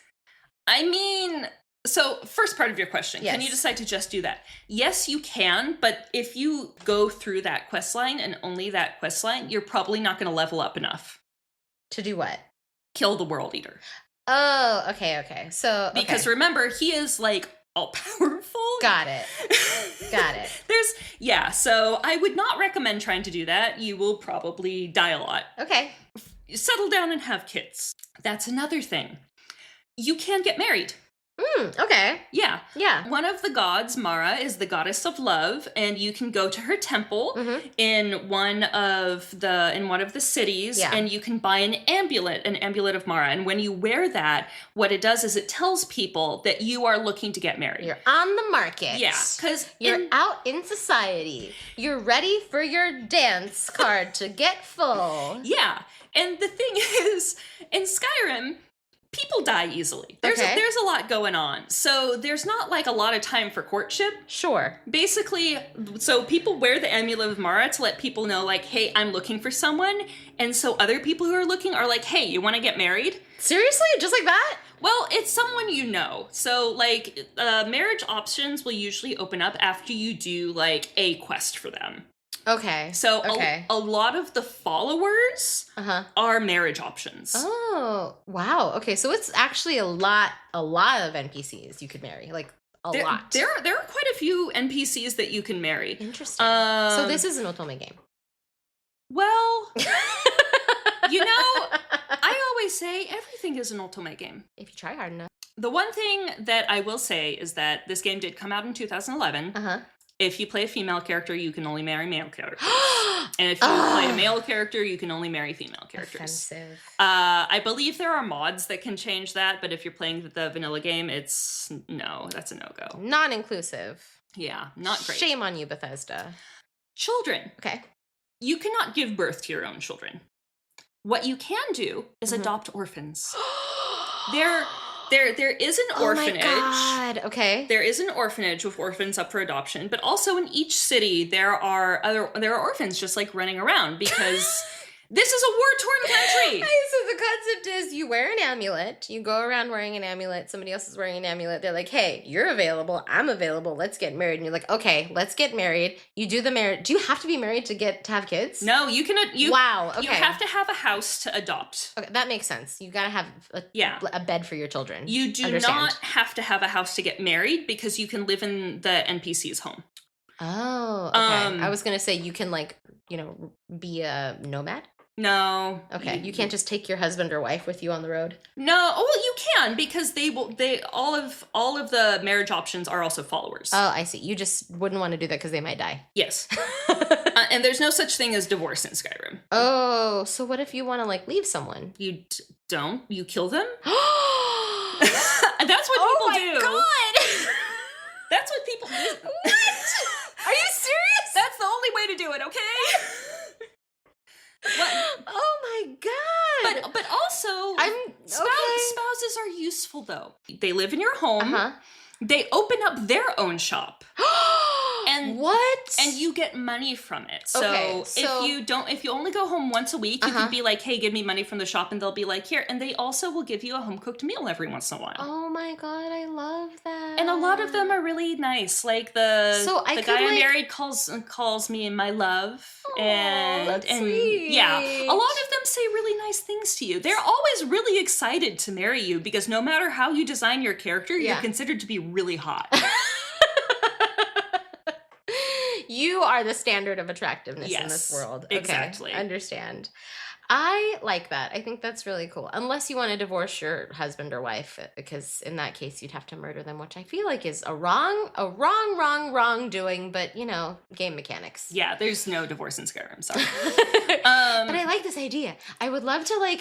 I mean, so first part of your question, can you decide to just do that? Yes, you can, but if you go through that quest line and only that quest line, you're probably not going to level up enough. To do what? Kill the World Eater. Oh, okay. So because remember, he is like all powerful. Got it. So I would not recommend trying to do that. You will probably die a lot. Okay. Settle down and have kids. That's another thing. You can get married. Okay. Yeah. One of the gods, Mara, is the goddess of love, and you can go to her temple in one of the cities, and you can buy an amulet of Mara. And when you wear that, what it does is it tells people that you are looking to get married. You're on the market. Yeah, because you're out in society. You're ready for your dance card to get full. Yeah, and the thing is, in Skyrim, people die easily. There's a lot going on. So there's not like a lot of time for courtship. Sure. Basically, so people wear the amulet of Mara to let people know, like, hey, I'm looking for someone. And so other people who are looking are like, hey, you want to get married? Seriously? Just like that? Well, it's someone you know. So, like, marriage options will usually open up after you do, like, a quest for them. Okay. So a lot of the followers are marriage options. Oh, wow. Okay, so it's actually a lot of NPCs you could marry. Like, a lot. There are quite a few NPCs that you can marry. Interesting. So this is an Otome game. Well, you know, I always say everything is an Otome game. If you try hard enough. The one thing that I will say is that this game did come out in 2011. If you play a female character, you can only marry male characters. And if you play a male character, you can only marry female characters. Offensive. I believe there are mods that can change that, but if you're playing the vanilla game, that's a no-go. Non-inclusive. Yeah, not great. Shame on you, Bethesda. Children. Okay. You cannot give birth to your own children. What you can do is adopt orphans. There is an orphanage. Oh my God. Okay. There is an orphanage with orphans up for adoption, but also in each city there are orphans just like running around because this is a war-torn country. So the concept is you wear an amulet, you go around wearing an amulet, somebody else is wearing an amulet, they're like, hey, you're available, I'm available, let's get married. And you're like, okay, let's get married. You do the marriage. Do you have to be married to have kids? No, you can. Wow, okay. You have to have a house to adopt. Okay, that makes sense. You gotta have a bed for your children. You do not have to have a house to get married because you can live in the NPC's home. Oh, okay. I was gonna say you can be a nomad. No. Okay. You can't just take your husband or wife with you on the road? No. Oh, well, you can because all of the marriage options are also followers. Oh, I see. You just wouldn't want to do that because they might die. Yes. And there's no such thing as divorce in Skyrim. Oh, so what if you want to leave someone? You don't. You kill them. That's what people do. Oh my God. That's what people do. What? Are you serious? That's the only way to do it, okay? What? Oh my God. But also, spouses are useful though. They live in your home. They open up their own shop. And what? And you get money from it. So if you only go home once a week, you can be like, hey, give me money from the shop, and they'll be like, here. And they also will give you a home cooked meal every once in a while. Oh my God, I love that. And a lot of them are really nice. Like the guy I married calls me my love. That's sweet. Yeah, a lot of them say really nice things to you. They're always really excited to marry you because no matter how you design your character, you're considered to be really hot. You are the standard of attractiveness in this world. Okay, exactly. Understand. I like that. I think that's really cool. Unless you want to divorce your husband or wife, because in that case you'd have to murder them, which I feel like is a wrongdoing, but game mechanics. Yeah, there's no divorce in Skyrim, sorry. But I like this idea. I would love to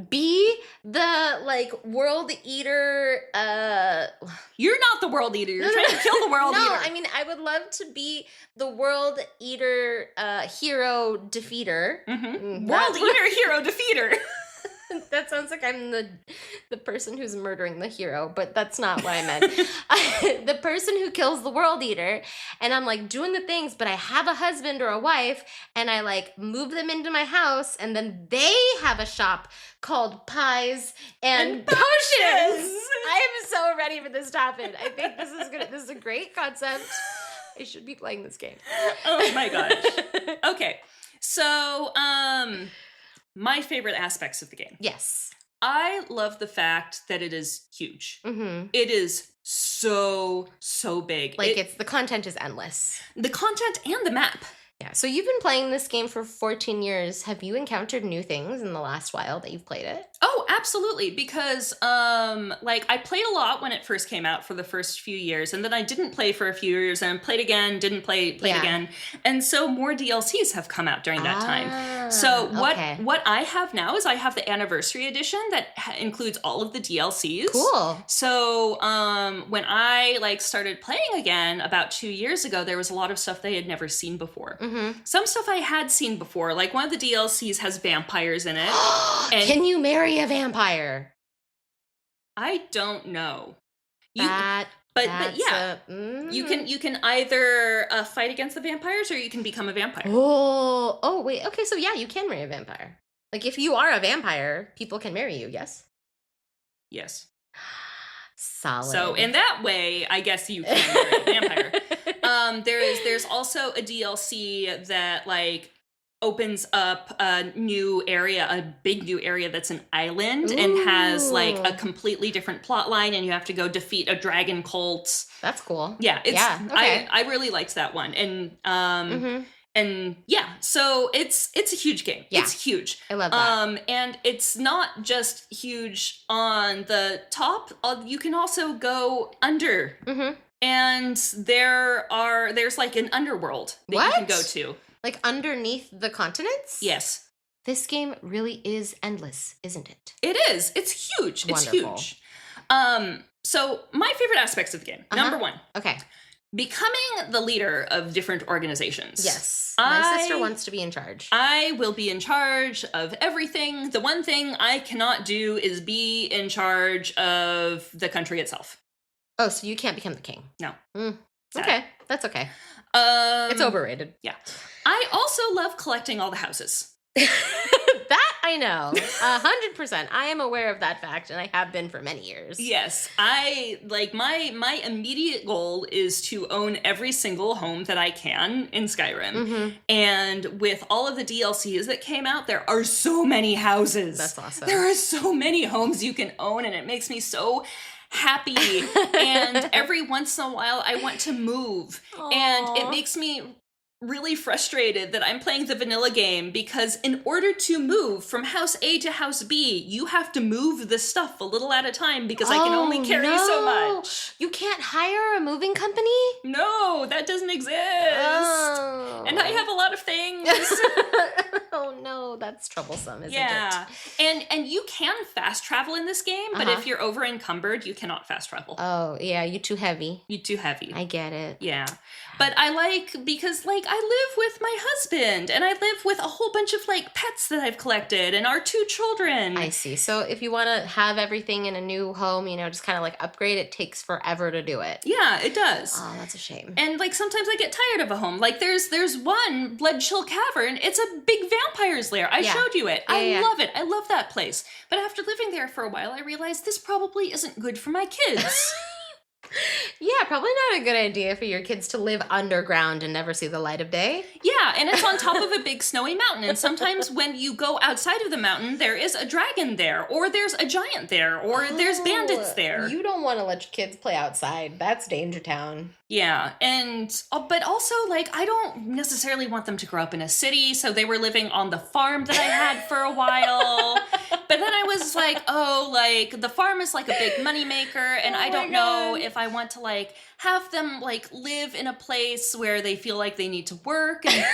be the world eater. You're not the world eater. You're trying to kill the world eater. No, I mean I would love to be the world eater hero defeater. World eater hero defeater. That sounds like I'm the person who's murdering the hero, but that's not what I meant. The person who kills the world eater, and I'm doing the things, but I have a husband or a wife, and I move them into my house, and then they have a shop called Pies and Potions. I am so ready for this topic. I think this is good. This is a great concept. I should be playing this game. Oh my gosh. Okay. So, my favorite aspects of the game. Yes. I love the fact that it is huge. Mm-hmm. It is so big. The content is endless. The content and the map. Yeah. So you've been playing this game for 14 years. Have you encountered new things in the last while that you've played it? Oh, absolutely. Because, I played a lot when it first came out for the first few years, and then I didn't play for a few years, and played again, didn't play again. And so more DLCs have come out during that time. So what I have now is I have the Anniversary Edition that includes all of the DLCs. Cool. So when I started playing again about 2 years ago, there was a lot of stuff they had never seen before. Mm-hmm. Some stuff I had seen before, like one of the DLCs has vampires in it. And can you marry a vampire? I don't know. But yeah, you can either fight against the vampires or you can become a vampire. Oh, wait. Okay, so yeah, you can marry a vampire. Like if you are a vampire, people can marry you. Yes. Yes. Solid. So in that way, I guess you can marry a vampire. There's also a DLC that like opens up a new area, a big new area that's an island. Ooh. And has like a completely different plot line, and you have to go defeat a dragon cult. That's cool. Yeah, okay. I really liked that one. And and yeah, so it's a huge game. Yeah. It's huge. I love that. And it's not just huge on the top. You can also go under. And there's like an underworld that you can go to. Like underneath the continents? Yes. This game really is endless, isn't it? It is. It's huge. Wonderful. It's huge. So my favorite aspects of the game. Number one. Okay. Becoming the leader of different organizations. Yes. My sister wants to be in charge. I will be in charge of everything. The one thing I cannot do is be in charge of the country itself. Oh, so you can't become the king? No. Okay. That's okay. It's overrated. Yeah. I also love collecting all the houses. That I know. 100%. I am aware of that fact, and I have been for many years. Yes. I like my immediate goal is to own every single home that I can in Skyrim. And with all of the DLCs that came out, there are so many houses. That's awesome. There are so many homes you can own, and it makes me so happy. And every once in a while I want to move. Aww. And it makes me really frustrated that I'm playing the vanilla game, because in order to move from house A to house B, you have to move the stuff a little at a time, because I can only carry so much. You can't hire a moving company? No, that doesn't exist. And I have a lot of things. Oh no, that's troublesome, isn't it? Yeah. And you can fast travel in this game, but if you're over encumbered, you cannot fast travel. Oh, yeah, you're too heavy. You're too heavy. I get it. Yeah. But I like, because like I live with my husband, and I live with a whole bunch of like pets that I've collected, and our 2 children. I see. So if you want to have everything in a new home, you know, just kind of like upgrade, it takes forever to do it. Yeah, it does. Oh, that's a shame. And like sometimes I get tired of a home. Like there's one Blood Chill Cavern. It's a big vampire's lair. I showed you it. I love it. I love that place. But after living there for a while, I realized this probably isn't good for my kids. Yeah, probably not a good idea for your kids to live underground and never see the light of day. Yeah, and it's on top of a big snowy mountain. And sometimes when you go outside of the mountain, there is a dragon there, or there's a giant there, or there's bandits there. You don't want to let your kids play outside. That's Danger Town. Yeah, and but also, like, I don't necessarily want them to grow up in a city, so they were living on the farm that I had for a while. But then I was like, oh, like, the farm is like a big moneymaker, and I don't know if I want to, like, have them, like, live in a place where they feel like they need to work. And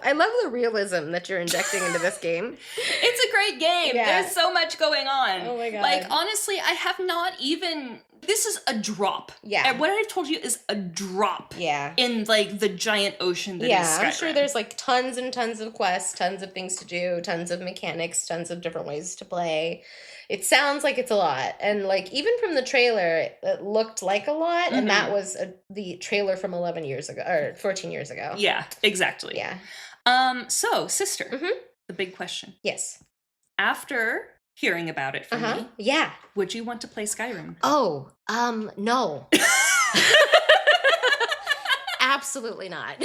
I love the realism that you're injecting into this game. It's a great game. Yeah. There's so much going on. Oh my God. Like, honestly, I have not even... This is a drop. Yeah. And what I've told you is a drop. Yeah. In, like, the giant ocean that is Skyrim. I'm sure there's, like, tons and tons of quests, tons of things to do, tons of mechanics, tons of different ways to play. It sounds like it's a lot. And, like, even from the trailer, it looked like a lot. Mm-hmm. And that was the trailer from 11 years ago, or 14 years ago. Yeah, exactly. Yeah. So, sister, the big question. Yes. After hearing about it from me, yeah, would you want to play Skyrim? Oh, no. Absolutely not.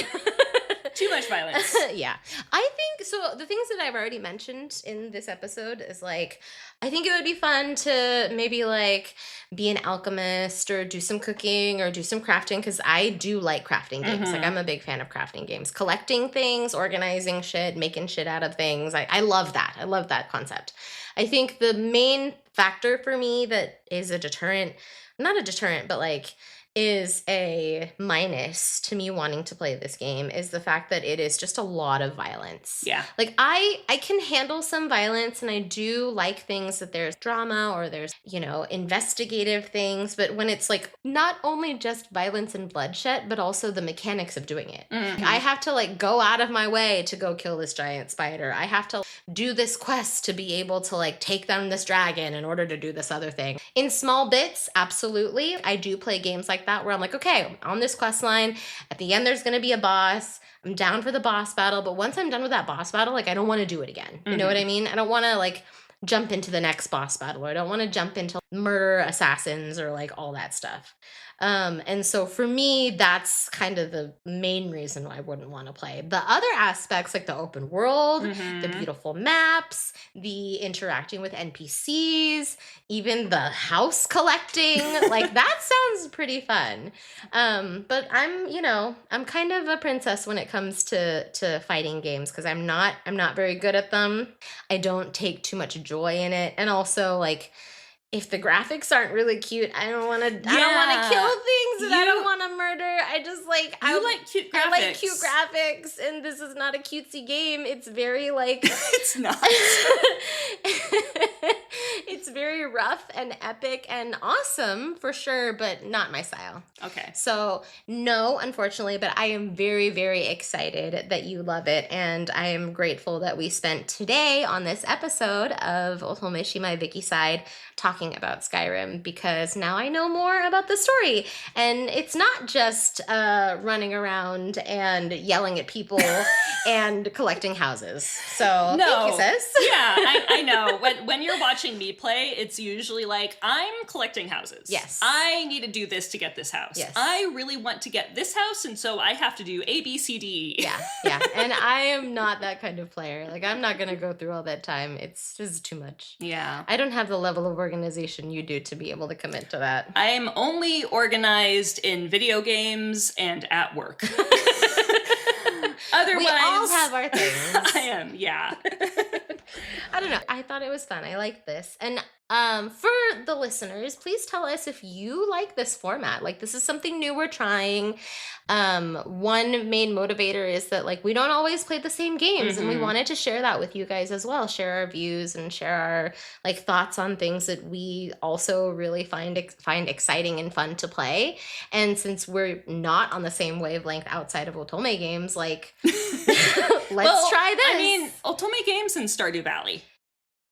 Too much violence. Yeah. I think, so the things that I've already mentioned in this episode is, like, I think it would be fun to maybe, like, be an alchemist or do some cooking or do some crafting, because I do like crafting games. Like, I'm a big fan of crafting games. Collecting things, organizing shit, making shit out of things. I love that. I love that concept. I think the main factor for me that is a deterrent, not a deterrent, but, like, is a minus to me wanting to play this game is the fact that it is just a lot of violence. Yeah. Like I can handle some violence, and I do like things that there's drama or there's, you know, investigative things, but when it's like not only just violence and bloodshed, but also the mechanics of doing it. Mm-hmm. I have to like go out of my way to go kill this giant spider. I have to do this quest to be able to like take down this dragon in order to do this other thing. In small bits, absolutely. I do play games like that where I'm like, okay, on this quest line, at the end there's going to be a boss. I'm down for the boss battle, but once I'm done with that boss battle, like I don't want to do it again. You know what I mean? I don't want to like jump into the next boss battle, or I don't want to jump into murder assassins or like all that stuff. And so for me, that's kind of the main reason why I wouldn't want to play. The other aspects, like the open world, the beautiful maps, the interacting with NPCs, even the house collecting, like that sounds pretty fun. But I'm kind of a princess when it comes to fighting games, because I'm not very good at them. I don't take too much joy in it. And also, like, if the graphics aren't really cute, I don't want to kill things, and I don't want to murder. I just like I like cute graphics. I like cute graphics, and this is not a cutesy game. It's very like it's not. It's very rough and epic and awesome for sure, but not my style. Okay. So no, unfortunately, but I am very, very excited that you love it, and I am grateful that we spent today on this episode of Otome Shimai Vicky Side talking about Skyrim, because now I know more about the story, and it's not just running around and yelling at people and collecting houses. So thank you, sis. Yeah, I know. When you're watching me play, it's usually like, I'm collecting houses. Yes. I need to do this to get this house. Yes. I really want to get this house, and so I have to do A, B, C, D. Yeah. And I am not that kind of player. Like, I'm not going to go through all that time. It's just too much. Yeah. I don't have the level of organization you do to be able to commit to that. I'm only organized in video games and at work. Otherwise, we all have our things. I am, yeah. I don't know. I thought it was fun. I like this. And for the listeners, please tell us if you like this format. Like, this is something new we're trying. One main motivator is that, like, we don't always play the same games, and we wanted to share that with you guys as well. Share our views and share our like thoughts on things that we also really find exciting and fun to play. And since we're not on the same wavelength outside of Otome games, like, let's try this. I mean, Otome games in Stardew Valley.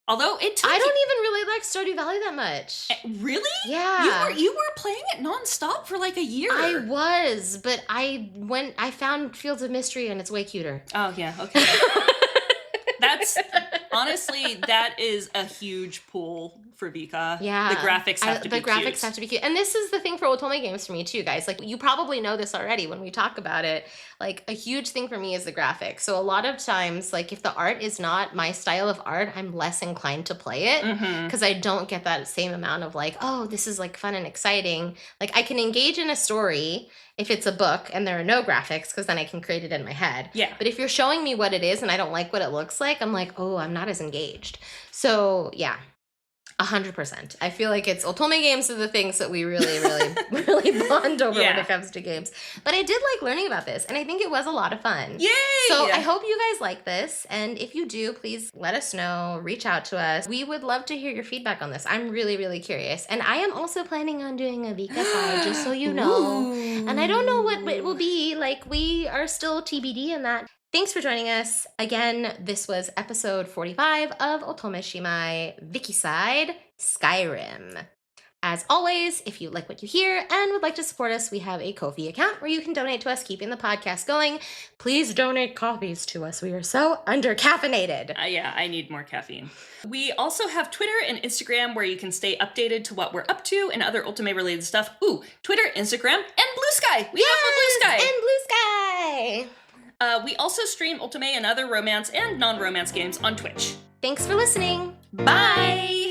Although I don't even really like Stardew Valley that much. Really? Yeah. You were playing it nonstop for like a year. I was, but I found Fields of Mystery, and it's way cuter. Oh yeah, okay. That's honestly, that is a huge pull for Vika. Yeah. The graphics have to be cute. The graphics have to be cute. And this is the thing for Otome games for me too, guys. Like, you probably know this already when we talk about it. Like, a huge thing for me is the graphics. So a lot of times, like, if the art is not my style of art, I'm less inclined to play it, because I don't get that same amount of like, oh, this is like fun and exciting. Like, I can engage in a story if it's a book and there are no graphics, because then I can create it in my head. Yeah. But if you're showing me what it is and I don't like what it looks like, I'm like, oh, I'm not as engaged. So yeah, 100%. I feel like it's Otome games are the things that we really, really, really bond over when it comes to games. But I did like learning about this, and I think it was a lot of fun. Yay! So I hope you guys like this, and if you do, please let us know. Reach out to us. We would love to hear your feedback on this. I'm really, really curious. And I am also planning on doing a Vika side, just so you know. Ooh. And I don't know what it will be. Like, we are still TBD in that. Thanks for joining us. Again, this was episode 45 of Otome Shimai Vicky Side Skyrim. As always, if you like what you hear and would like to support us, we have a Ko-fi account where you can donate to us, keeping the podcast going. Please donate coffees to us. We are so under-caffeinated. Yeah, I need more caffeine. We also have Twitter and Instagram where you can stay updated to what we're up to and other Otome-related stuff. Ooh, Twitter, Instagram, and Blue Sky. We have Blue Sky. And Blue Sky. We also stream Otome and other romance and non-romance games on Twitch. Thanks for listening. Bye!